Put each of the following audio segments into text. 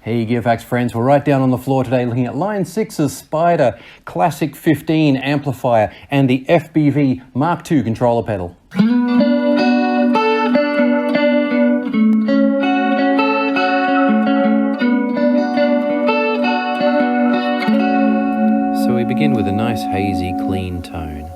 Hey Gearfax friends, we're right down on the floor today looking at Line 6's Spider Classic 15 amplifier and the FBV MkII controller pedal. So we begin with a nice hazy clean tone.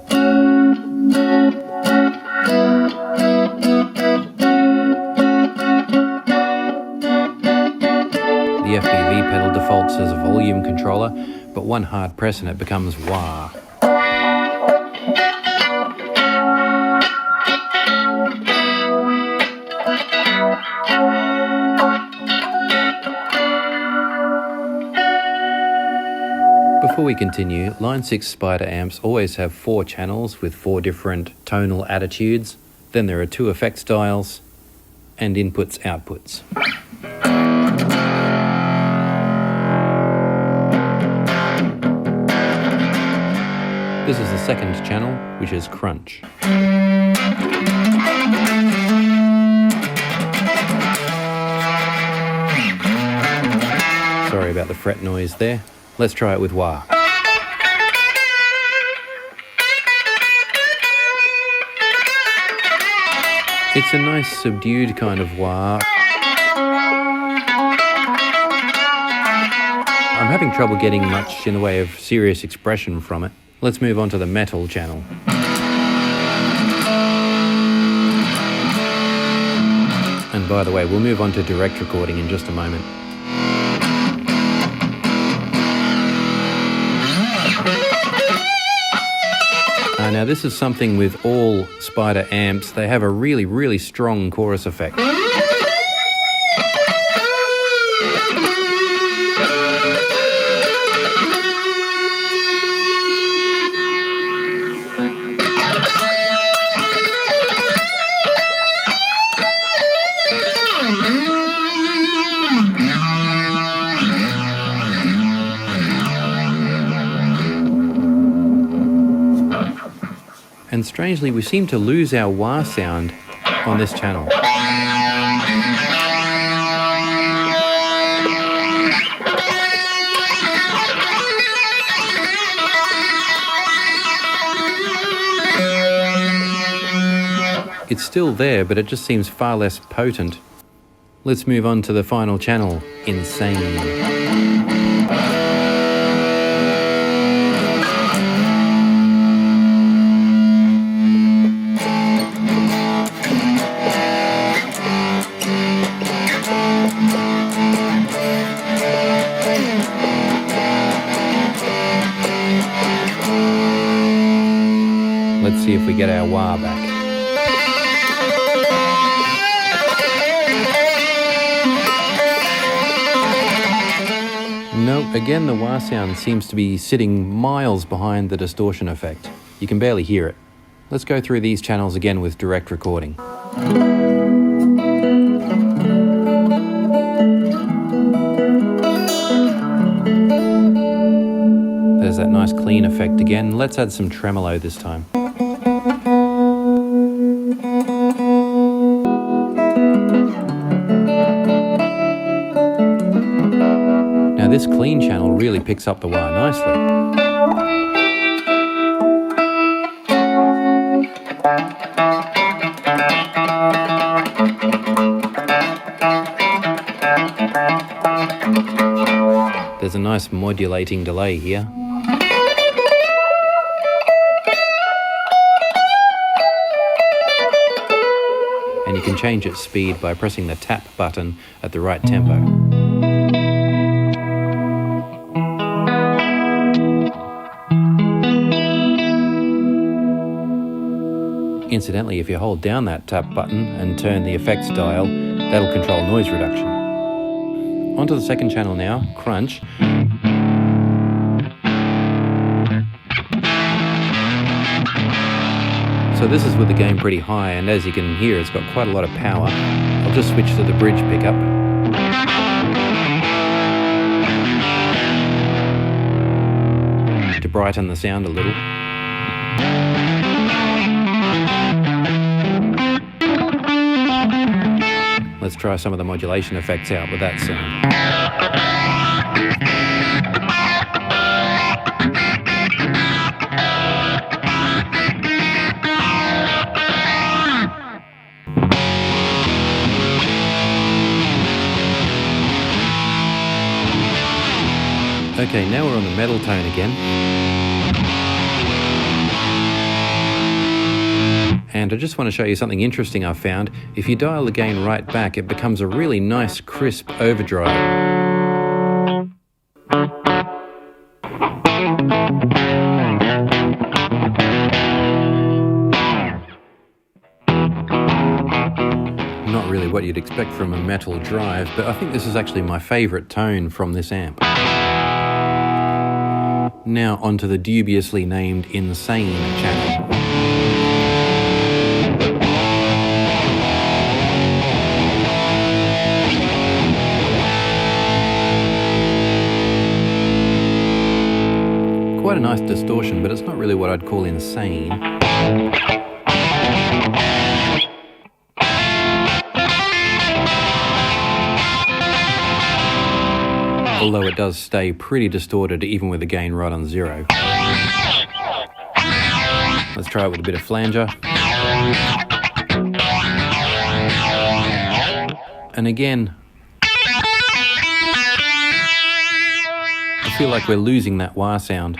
The FBV pedal defaults as a volume controller, but one hard press and it becomes wah. Before we continue, Line 6 Spider amps always have 4 channels with 4 different tonal attitudes. Then there are 2 effects dials and inputs/outputs. This is the second channel, which is crunch. Sorry about the fret noise there. Let's try it with wah. It's a nice subdued kind of wah. I'm having trouble getting much in the way of serious expression from it. Let's move on to the metal channel. And by the way, we'll move on to direct recording in just a moment. Now this is something with all Spider amps. They have a really strong chorus effect. And strangely, we seem to lose our wah sound on this channel. It's still there, but it just seems far less potent. Let's move on to the final channel, insane. Let's see if we get our wah back. Nope, again the wah sound seems to be sitting miles behind the distortion effect. You can barely hear it. Let's go through these channels again with direct recording. There's that nice clean effect again. Let's add some tremolo this time. Now this clean channel really picks up the wah nicely. There's a nice modulating delay here. And you can change its speed by pressing the tap button at the right tempo. Incidentally, if you hold down that tap button and turn the effects dial, that'll control noise reduction. Onto the second channel now, crunch. So this is with the gain pretty high, and as you can hear, it's got quite a lot of power. I'll just switch to the bridge pickup. To brighten the sound a little. Let's try some of the modulation effects out with that sound. Okay, now we're on the metal tone again. And I just want to show you something interesting I've found. If you dial the gain right back, it becomes a really nice crisp overdrive. Not really what you'd expect from a metal drive, but I think this is actually my favourite tone from this amp. Now onto the dubiously named Insane channel. Quite a nice distortion, but it's not really what I'd call insane. Although it does stay pretty distorted even with the gain right on 0. Let's try it with a bit of flanger. And again, I feel like we're losing that wah sound.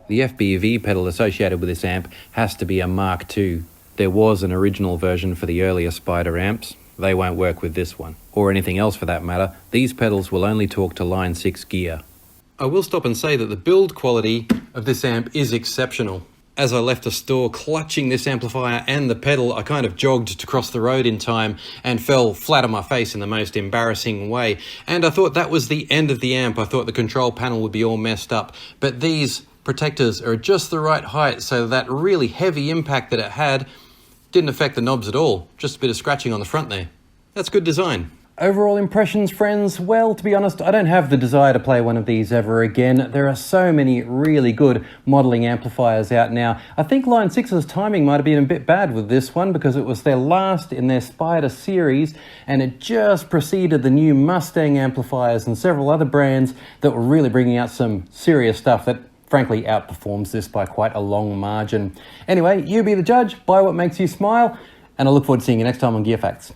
The FBV pedal associated with this amp has to be a Mark II. There was an original version for the earlier Spider amps. They won't work with this one, or anything else for that matter. These pedals will only talk to line 6 gear. I will stop and say that the build quality of this amp is exceptional. As I left the store clutching this amplifier and the pedal, I kind of jogged to cross the road in time and fell flat on my face in the most embarrassing way. And I thought that was the end of the amp. I thought the control panel would be all messed up. But these protectors are just the right height so that really heavy impact that it had didn't affect the knobs at all. Just a bit of scratching on the front there. That's good design. Overall impressions, friends? Well, to be honest, I don't have the desire to play one of these ever again. There are so many really good modelling amplifiers out now. I think Line 6's timing might have been a bit bad with this one because it was their last in their Spider series and it just preceded the new Mustang amplifiers and several other brands that were really bringing out some serious stuff that frankly outperforms this by quite a long margin. Anyway, you be the judge, buy what makes you smile, and I look forward to seeing you next time on Gear Facts.